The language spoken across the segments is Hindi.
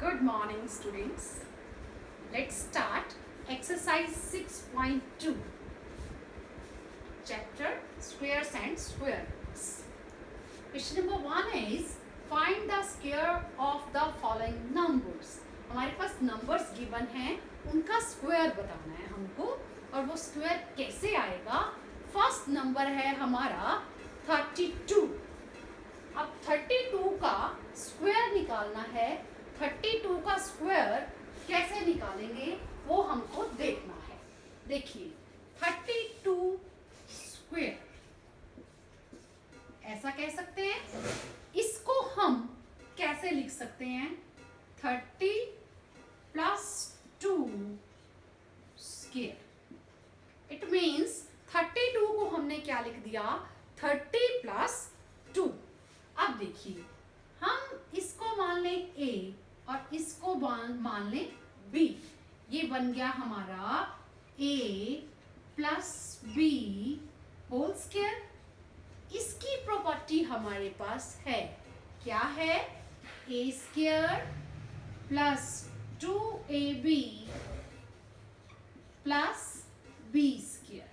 Good morning, students. Let's start exercise 6.2, chapter squares and square roots. Question number 1 is find the square of the following numbers. हमारे पास numbers given हैं, उनका square बताना है हमको और वो square कैसे आएगा. फर्स्ट नंबर है हमारा 32. अब 32 का स्क्वायर निकालना है. 32 का स्क्वायर कैसे निकालेंगे वो हमको देखना है. देखिए 32 स्क्वायर ऐसा कह सकते हैं. इसको हम कैसे लिख सकते हैं? 30 प्लस 2 स्क्वायर. इट मीन्स 32 को हमने क्या लिख दिया? 30 प्लस 2. अब देखिए हम इसको मान लें a और इसको मान लें b. ये बन गया हमारा a plus b whole square. इसकी प्रॉपर्टी हमारे पास है. क्या है? a square plus 2ab plus b square.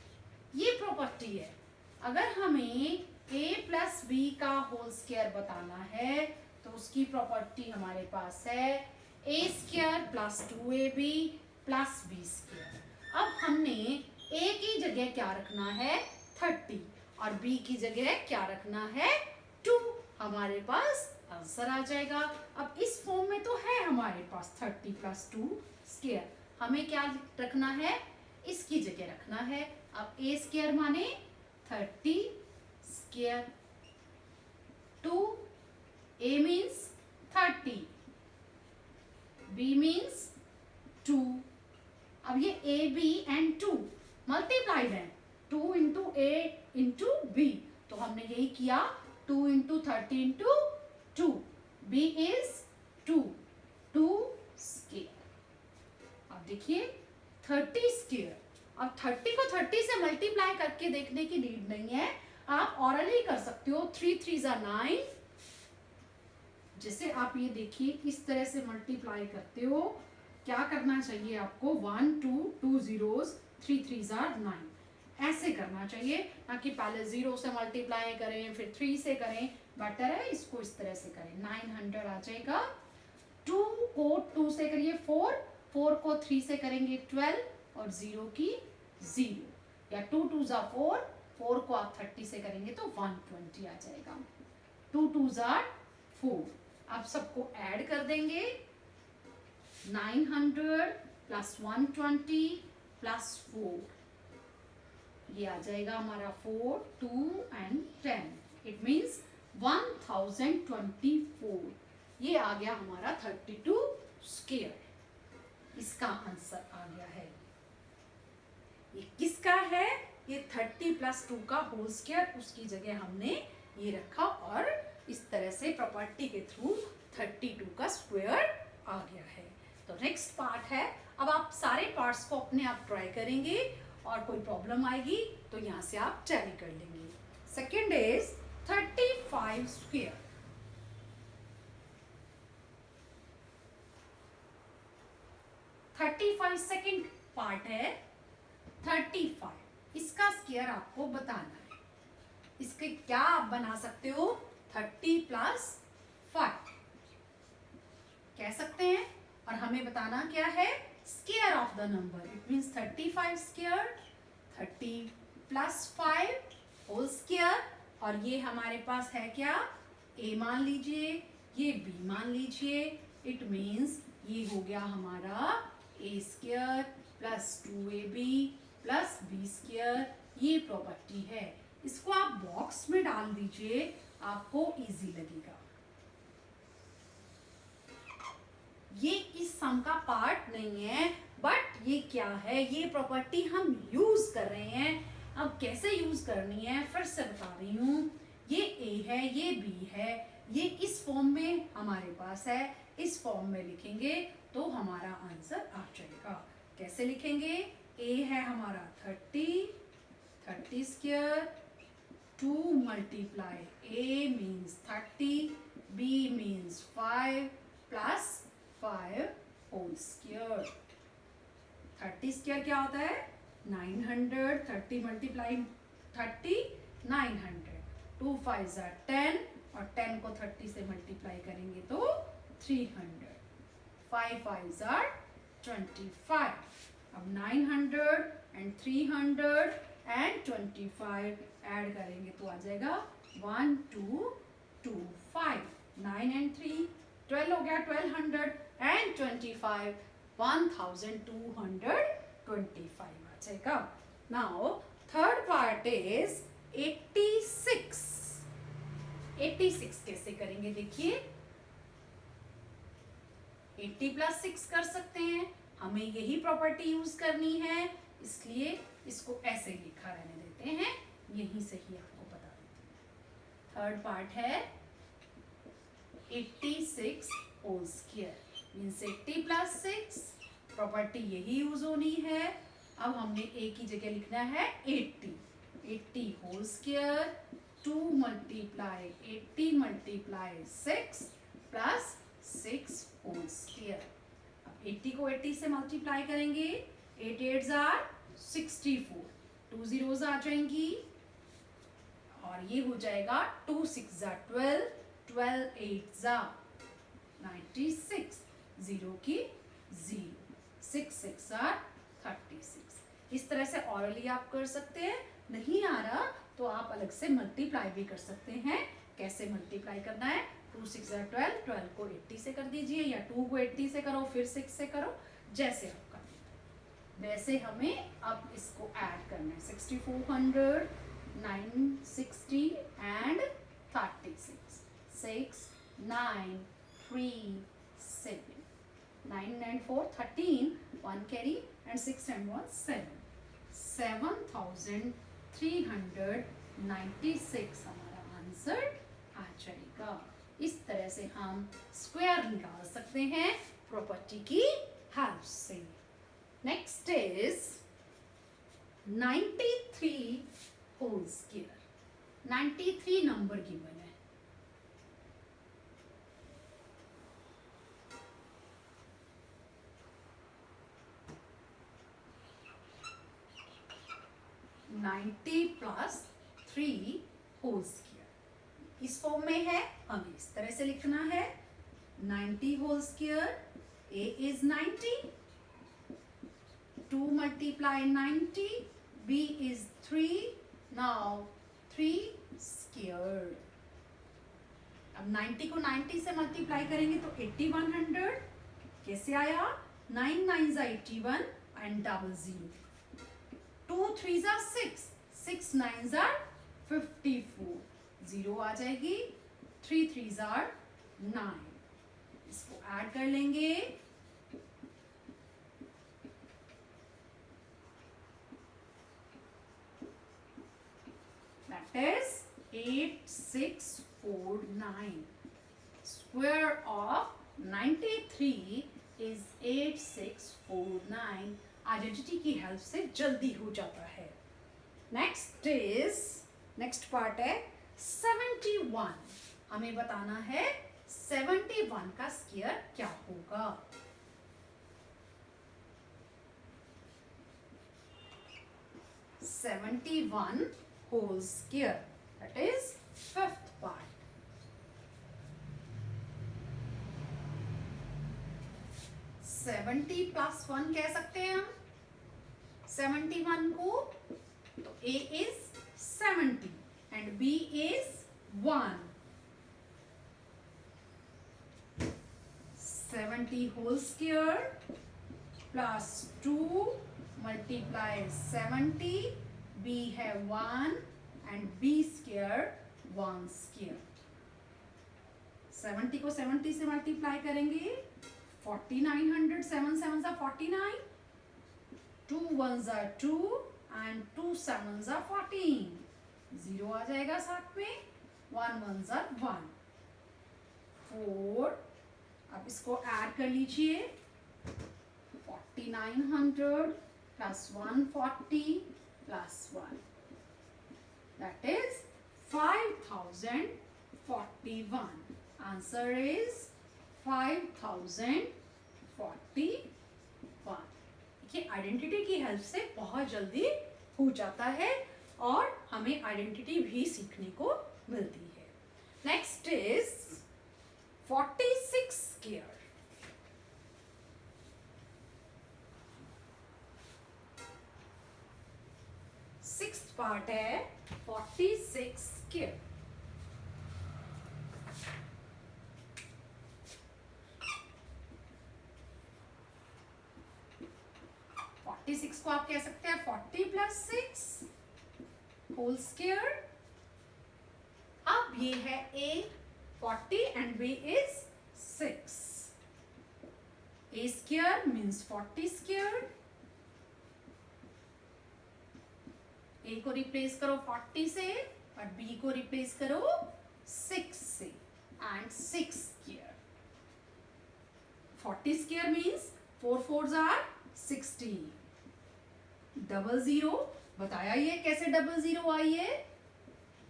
ये प्रॉपर्टी है. अगर हमें a प्लस b का होल स्क्वायर बताना है तो उसकी प्रॉपर्टी हमारे पास है a square plus 2ab plus b square. अब हमने a की जगह क्या रखना है? 30 और b की जगह क्या रखना है? 2. हमारे पास आंसर आ जाएगा. अब इस फॉर्म में तो है हमारे पास 30 प्लस 2 स्क्वायर. हमें क्या रखना है? इसकी जगह रखना है. अब a स्क्वायर माने 30 square. 2 a means 30, b means 2. अब ये a b and 2 मल्टीप्लाइड है. 2 इंटू a इंटू b. तो हमने यही किया. 2 into 30 into 2. b is 2 square. अब देखिए 30 स्क्वायर. अब 30 को 30 से मल्टीप्लाई करके देखने की नीड नहीं है. आप ऑरली कर सकते हो. 3 3 ज़ा 9. जैसे आप ये देखिए इस तरह से मल्टीप्लाई करते हो. क्या करना चाहिए आपको? 1 2 2 zeros 3 3 ज़ा 9. ऐसे करना चाहिए, ना कि पहले 0 से मल्टीप्लाई करें फिर 3 से करें. बेटर है इसको इस तरह से करें. 900 आ जाएगा. 2 को 2 से करिए 4. 4 को 3 से करेंगे 12 और 0 की 0. या 2 2 ज़ा 4. 4 को आप 30 से करेंगे तो 120 आ जाएगा. 2 2 ज़ा 4. आप सबको ऐड कर देंगे. 900 प्लस 120 प्लस 4. ये आ जाएगा हमारा 4 2 एंड 10. It means 1024. ये आ गया हमारा 32 स्क्वायर. इसका आंसर आ गया है. ये किसका है? ये 30 प्लस 2 का होल स्क्वायर. उसकी जगह हमने ये रखा और इस तरह से प्रॉपर्टी के थ्रू 32 का स्क्वायर आ गया है. तो नेक्स्ट पार्ट है. अब आप सारे पार्ट्स को अपने आप ट्राई करेंगे और कोई प्रॉब्लम आएगी तो यहाँ से आप टैली कर लेंगे. Second is 35 square. 35 second part है. 35 इसका स्क्वायर आपको बताना है. इसके क्या आप बना सकते हो? 30 प्लस 5 कह सकते हैं. और हमें बताना क्या है? Square of the number. It means 35 square 30 plus 5 whole square. और ये हमारे पास है क्या? a मान लीजिए, ये b मान लीजिए. इट मीन्स ये हो गया हमारा a square plus 2ab plus b square. ये प्रॉपर्टी है. इसको आप बॉक्स में डाल दीजिए, आपको इजी लगेगा. ये इस सम का पार्ट नहीं है, बट ये क्या है? ये प्रॉपर्टी हम यूज कर रहे हैं. अब कैसे यूज करनी है फिर से बता रही हूँ. ये a है, ये b है, ये इस फॉर्म में हमारे पास है. इस फॉर्म में लिखेंगे तो हमारा आंसर आ जाएगा. कैसे लिखेंगे? a है हमारा 30 square. 2 multiply a means 30, b means 5 plus 5 30 square क्या होता है 900, 30 मल्टीप्लाई 30 900, 2 5 ज़ा 10 और 10 को 30 से मल्टीप्लाई करेंगे तो 300, 5 5 ज़ा 25। अब 900 एंड 300 एंड 25 ऐड करेंगे तो आ जाएगा 1225। 9 एंड 3 12 हो गया 1200 एंड 25 1225 आ जाएगा। Now third part is 86। 86 कैसे करेंगे देखिए, 80 प्लस 6 कर सकते हैं, हमें यही प्रॉपर्टी यूज करनी है, इसलिए इसको ऐसे लिखा रहने देते हैं, यहीं से ही आपको बता देते हैं। थर्ड पार्ट है 86 whole square means 80 plus 6, property यही यूज होनी है। अब हमने ए की जगह लिखना है 80 whole square 2 multiply 80 multiply 6 plus 6 whole square. अब 80 को 80 से मल्टीप्लाई करेंगे, 8 8 आर 64, 2 zeros आ जाएंगी और ये हो जाएगा 2 6 जा 12, 12 8 जा 96, 0 की 0, 6 6 आर 36। इस तरह से ऑरली आप कर सकते हैं, नहीं आ रहा तो आप अलग से मल्टीप्लाई भी कर सकते हैं। कैसे मल्टीप्लाई करना है, 2 6 जा 12, 12 को 80 से कर दीजिए या 2 को 80 से करो फिर 6 से करो, जैसे आप कर वैसे हमें अब इसको ऐड करना है। 6400 960 एंड 36, 6 9 3 7, 9 9 4 13, 1 carry and 6 and 1 7, 7396 हमारा आंसर आ जाएगा। इस तरह से हम स्क्वायर निकाल सकते हैं प्रॉपर्टी की हेल्प से। Next is 93 whole square. 93 number given है, नाइन्टी प्लस 3 होल स्क्वायर इस फॉर्म में है, हमें इस तरह से लिखना है 90 whole square, a is 90, 2 multiply 90, b is 3, now 3 squared। अब 90 को 90 से मल्टीप्लाई करेंगे तो 8100, कैसे आया 9 9 जा 81 एंड डबल 0, 2 3 जा 6, 6 9 जा 54, 0 आ जाएगी, 3 3 जा 9, इसको ऐड कर लेंगे, that is 8649। Square of 93 is 8649। Identity की हेल्प से जल्दी हो जाता है। नेक्स्ट पार्ट है 71। हमें बताना है 71 का स्क्वायर क्या होगा। (71) whole square, that is fifth part। 70 plus 1 कह सकते हैं हम 71 को, तो a is 70 and b is 1। 70 whole square plus 2 multiply 70, b है 1 and b square 1 square। 70 को 70 से मल्टीप्लाई करेंगे 4900, 7 7 are 49, 2 1s are 2 and 2 7s are 14, 0 आ जाएगा साथ में, 1 1s are 1, 4। अब इसको ऐड कर लीजिए 4900 plus 140 plus 1, that is 5041। Answer is 5041। देखिए आइडेंटिटी की हेल्प से बहुत जल्दी हो जाता है और हमें आइडेंटिटी भी सीखने को मिलती है। Next is 46 square. Sixth part है 46 स्क्वायर। सिक्स को आप कह सकते हैं 40 प्लस 6 होल स्क्वायर। अब ये है a 40 and b is 6। a square means 40 square. a को रिप्लेस करो 40 से और b को रिप्लेस करो 6 से and 6 square. 40 square means 4 4s are 16। Double zero बताया ये कैसे डबल जीरो आई है,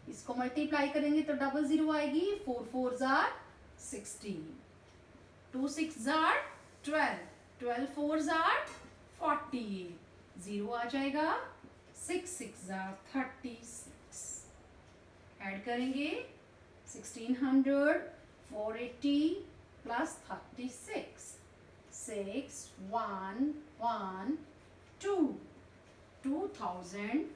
इसको मल्टीप्लाई करेंगे तो डबल जीरो आएगी। 4 4s are 16, 2 6s are 12, 12 4s are 48, zero आ जाएगा। 6 6s आर 36। ऐड करेंगे 1600 480 plus 36, 6 1 1 2 2116।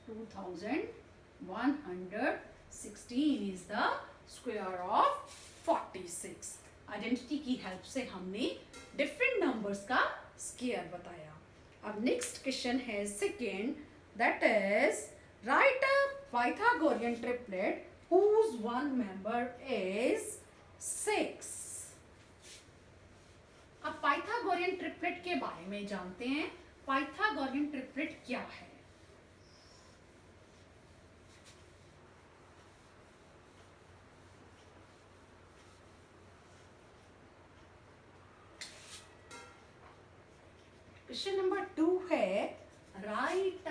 2116 is the square of 46। Identity की हेल्प से हमने डिफरेंट नंबर्स का स्क्वायर बताया। अब नेक्स्ट क्वेश्चन है second, that is right a Pythagorean triplet whose one member is 6। अब पाइथागोरियन ट्रिपलेट के बारे में जानते हैं। पाइथागोरियन ट्रिपलेट क्या है? क्वेश्चन नंबर 2 है right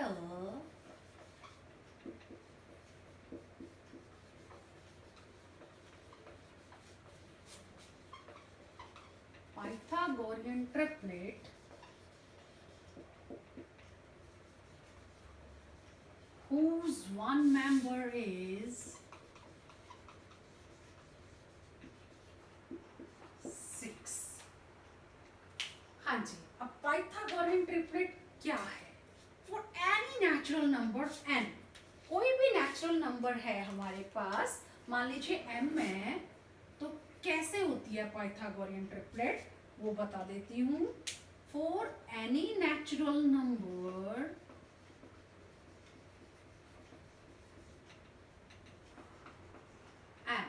Pythagorean triplet whose one member is 6। हाँ जी, अब पाइथागोरियन ट्रिपलेट क्या है? For any natural number n, कोई भी नेचुरल नंबर है हमारे पास, मान लीजिए m है, तो कैसे होती है पाइथागोरियन ट्रिपलेट वो बता देती हूँ। For any natural number m,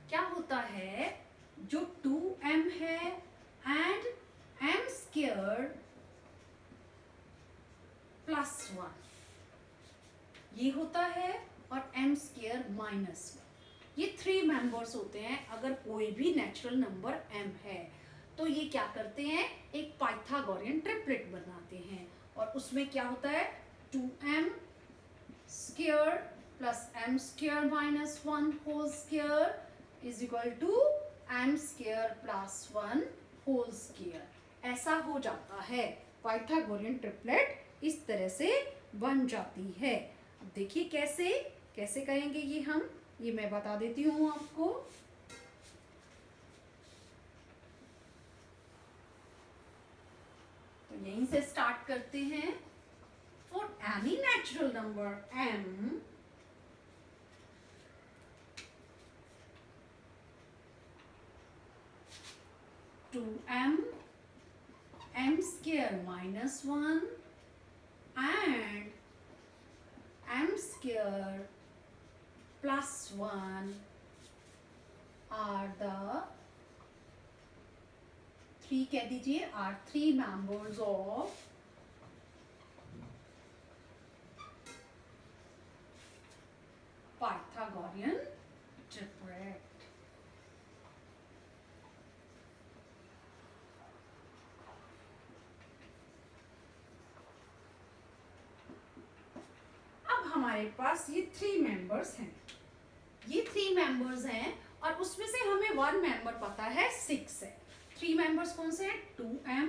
क्या होता है, जो 2m है एंड m स्क्वायर प्लस 1 ये होता है, और m स्क्वायर माइनस 1 ये 3 मेंबर्स होते हैं। अगर कोई भी नेचुरल नंबर m है तो ये क्या करते हैं, एक पाइथागोरियन ट्रिपलेट बनाते हैं, और उसमें क्या होता है 2m square plus m square minus 1 whole square is equal to m square plus 1 whole square. ऐसा हो जाता है, पाइथागोरियन ट्रिपलेट इस तरह से बन जाती है। अब देखिए कैसे कैसे करेंगे ये मैं बता देती हूँ आपको। तो यहीं से स्टार्ट करते हैं। For any natural number m, two m square minus 1 and m square plus 1 are the 3, कह दीजिए, are 3 members of Pythagorean triplet। हमारे पास ये 3 मेंबर्स हैं, ये 3 मेंबर्स हैं, और उसमें से हमें वन मेंबर पता है 6 है। 3 मेंबर्स कौन से हैं? 2m,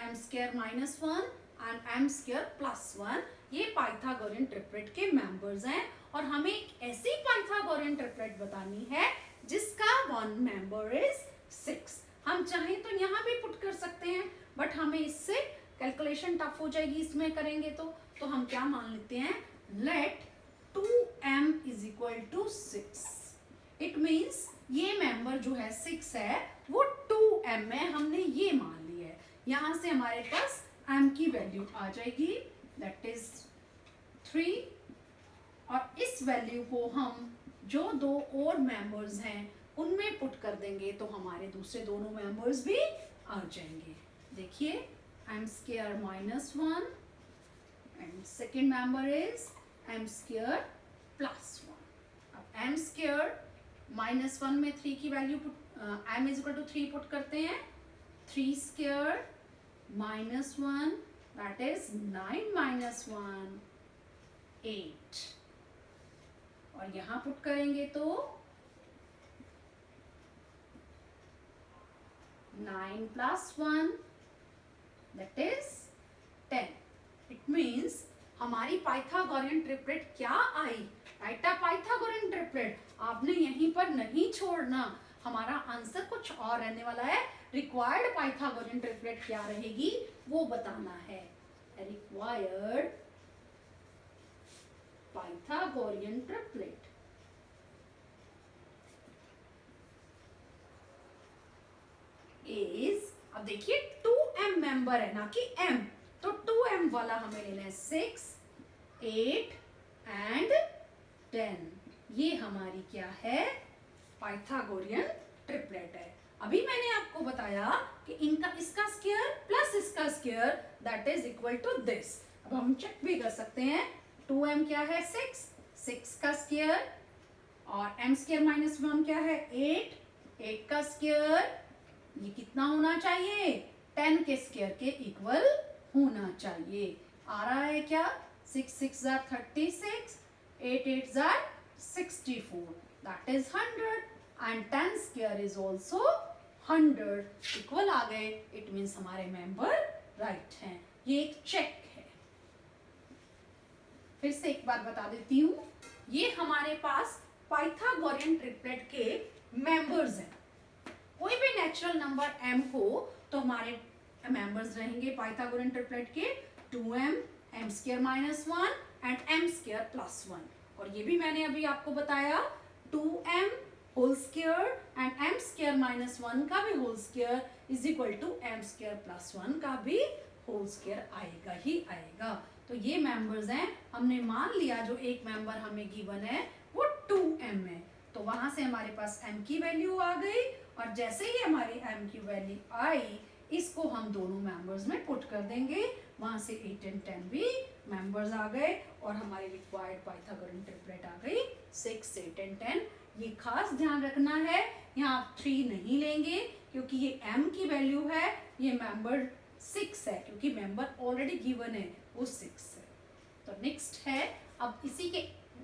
m square minus 1 and m square plus 1। ये पाइथागोरियन ट्रिपलेट के मेंबर्स हैं और हमें एक ऐसी पाइथागोरियन ट्रिपलेट बतानी है जिसका वन मेंबर इज 6। हम चाहें तो यहाँ भी पुट कर सकते हैं, बट हमें इससे कैलकुलेशन टफ हो जाएगी इसमें करेंगे तो हम क्या मान लेते हैं, let 2m is equal to 6। It means ये मेंबर जो है 6 है वो 2m है, हमने ये मान लिया है। यहां से हमारे पास m की वैल्यू आ जाएगी, दैट इज 3, और इस वैल्यू को हम जो दो और मेंबर्स हैं उनमें पुट कर देंगे तो हमारे दूसरे दोनों मेंबर्स भी आ जाएंगे। देखिए m square minus 1 and second member is m square plus 1। अब m स्क्वायर माइनस 1 में 3 की value m is equal to 3 put करते हैं, 3 square minus 1 that is 9 minus 1 8, और यहां पुट करेंगे तो 9 plus 1 that is 10। It means हमारी पाइथागोरियन ट्रिपलेट क्या आई, राइट अ पाइथागोरियन ट्रिपलेट। आपने यहीं पर नहीं छोड़ना, हमारा आंसर कुछ और रहने वाला है। रिक्वायर्ड पाइथागोरियन ट्रिपलेट क्या रहेगी वो बताना है। रिक्वायर्ड पाइथागोरियन ट्रिपलेट इज, अब देखिए 2m मेंबर है ना कि m, तो 2m वाला हमें लेना है 6, 8 एंड 10। ये हमारी क्या है, पाइथागोरियन ट्रिपलेट है। अभी मैंने आपको बताया कि इनका इसका स्क्वायर प्लस इसका square that is equal to this. अब हम चेक भी कर सकते हैं, 2m क्या है 6, 6 का स्क्वायर, और m स्क्वायर माइनस 1 क्या है 8, 8 का स्क्वायर ये कितना होना चाहिए, 10 के स्क्वायर के इक्वल होना चाहिए। आ रहा है क्या, 6 6 जार 36, 8 8 जार 64 that is 100 and 10 square is also 100 equal आ गए। इट मीन्स हमारे मेंबर राइट हैं। ये एक चेक है। फिर से एक बार बता देती हूँ, ये हमारे पास पाइथागोरियन ट्रिपलेट के मेंबर्स हैं। कोई भी नेचुरल नंबर m हो तो हमारे मेंबर्स रहेंगे पाइथागोरियन ट्रिपलेट के 2m, m square minus 1 and m square plus 1। और ये भी मैंने अभी आपको बताया 2m whole square and m square minus 1 का भी whole square is equal to m square plus 1 का भी होल स्क्वायर आएगा ही आएगा। तो ये मेंबर्स हैं, हमने मान लिया जो एक मेंबर हमें गिवन है वो 2m है, तो वहां से हमारे पास m की वैल्यू आ गई, और जैसे ही हमारी m की वैल्यू आई इसको हम दोनों मेंबर्स में पुट कर देंगे, वहां से 8 एंड 10 भी मेंबर्स आ गए और हमारी रिक्वायर्ड पाइथागोरियन ट्रिपलेट आ गई 6 8 एंड 10। ये खास ध्यान रखना है, यहाँ आप 3 नहीं लेंगे क्योंकि ये m की वैल्यू है, ये मेंबर 6 है क्योंकि मेंबर ऑलरेडी गिवन है वो 6 है। तो नेक्स्ट है, अब इसी के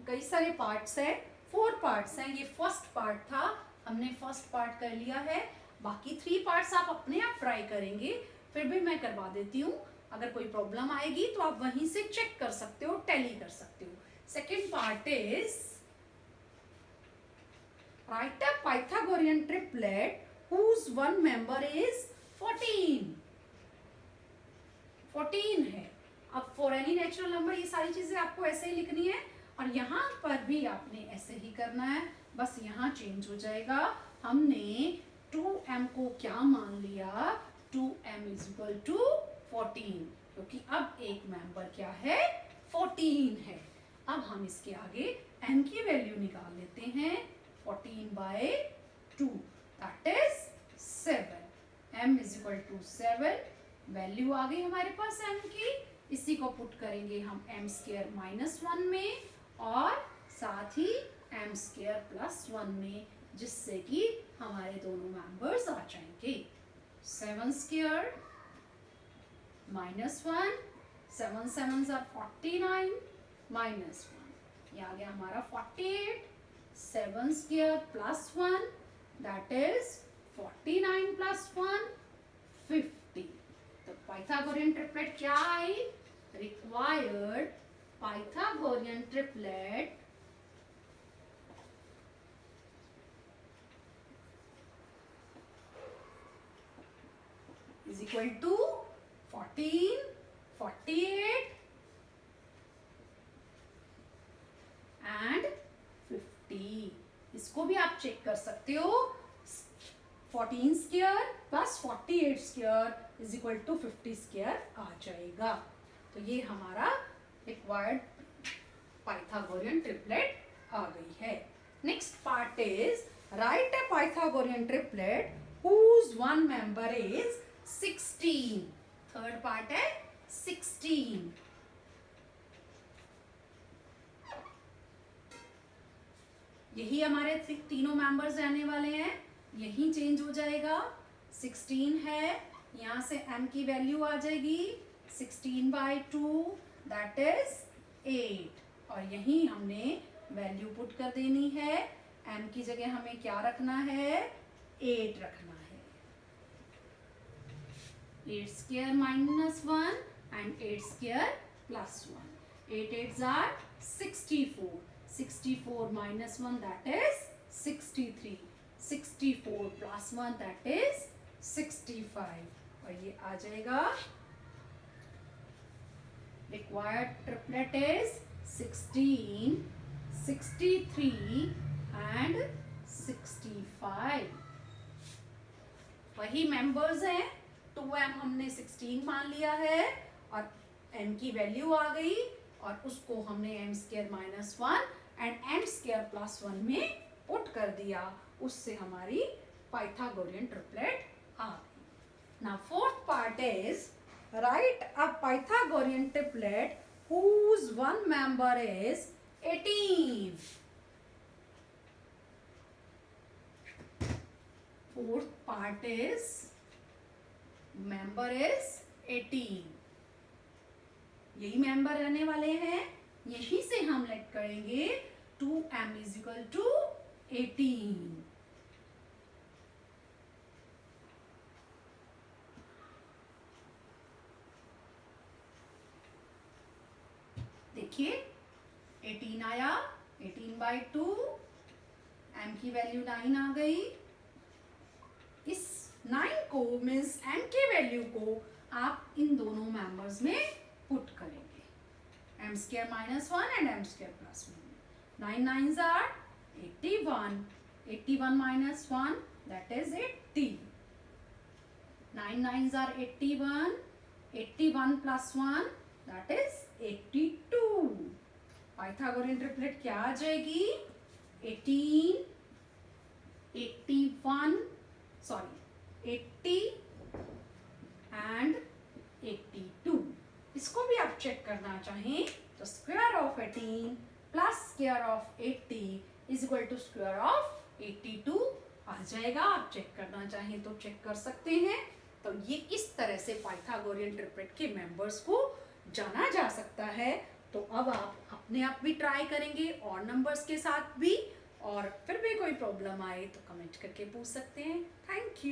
कई सारे पार्ट्स है, 4 पार्ट्स हैं। ये फर्स्ट पार्ट था, हमने फर्स्ट पार्ट कर लिया है, बाकी 3 पार्ट्स आप अपने आप ट्राई करेंगे, फिर भी मैं करवा देती हूँ। अगर कोई प्रॉब्लम आएगी तो आप वहीं से चेक कर सकते हो, टैली कर सकते हो। Second part is right a Pythagorean triplet whose one member is 14 है। अब फॉर एनी नेचुरल नंबर ये सारी चीजें आपको ऐसे ही लिखनी है, और यहाँ पर भी आपने ऐसे ही करना है, बस यहाँ चेंज हो जाएगा। हमने 2m को क्या मान लिया, 2m इज इक्वल टू 14, क्योंकि अब एक मेंबर क्या है 14 है। अब हम इसके आगे m की वैल्यू निकाल लेते हैं, 14/2 that is 7। m is equal to 7, value आ गई हमारे पास m की। इसी को पुट करेंगे हम m स्क्वायर माइनस 1 में और साथ ही m स्क्वायर प्लस 1 में, जिससे कि हमारे दोनों मेंबर्स आ जाएंगे। 7 square minus 1, 7 7s are 49 minus 1, ये आ गया हमारा 48। 7 square plus 1 that is 49 plus 1 50. तो पाइथागोरियन ट्रिपलेट क्या आई? Required Pythagorean triplet is equal to 14, 48 and 50. इसको भी आप चेक कर सकते हो. 14 square plus 48 square is equal to 50 square आ जाएगा. तो ये हमारा रिक्वायर्ड पाइथागोरियन ट्रिपलेट आ गई है. Next part is right A Pythagorean triplet whose one member is 16. Third part है 16. यही हमारे तीनों मेंबर्स रहने वाले हैं. यही चेंज हो जाएगा. 16 है, यहां से m की वैल्यू आ जाएगी 16/2 दैट इज 8. और यही हमने वैल्यू पुट कर देनी है. m की जगह हमें क्या रखना है? 8 रखना है. 8 square minus 1 and 8 square plus 1. 8 8s are 64. 64 minus 1 that is 63. 64 plus 1 that is 65. और ये आ जाएगा. Required triplet is 16, 63 and 65. वही मेंबर्स हैं. 2m हमने 16 मान लिया है और m की वैल्यू आ गई और उसको हमने m square minus 1 and m square plus 1 में पुट कर दिया. उससे हमारी पाइथागोरियन ट्रिपलेट आ गई. Now fourth part is right a Pythagorean triplet whose one member is 18. Fourth part is member is 18. यही मेंबर रहने वाले हैं. यही से हम लेट करेंगे 2m is equal to 18. देखिए 18 आया. 18/2 m की वैल्यू 9 आ गई. इस 9 को मीन्स m के वैल्यू को आप इन दोनों मेंबर्स में पुट करेंगे. m square minus 1 and m square plus 1. 9 9s are 81. 81 minus 1 that is 80. 9 9s are 81. 81 plus 1 that is 82. Pythagorean triplet क्या आ जाएगी? 18, 81 सॉरी 80 एंड 82. इसको भी आप चेक करना चाहें तो square of 18 plus square of 80 is equal to square of 82 आ जाएगा. आप चेक करना चाहें तो चेक कर सकते हैं. तो ये इस तरह से पाइथागोरियन ट्रिपलेट के मेंबर्स को जाना जा सकता है. तो अब आप अपने आप भी ट्राई करेंगे और नंबर्स के साथ भी. और फिर भी कोई प्रॉब्लम आए तो कमेंट करके पूछ सकते हैं. Thank you.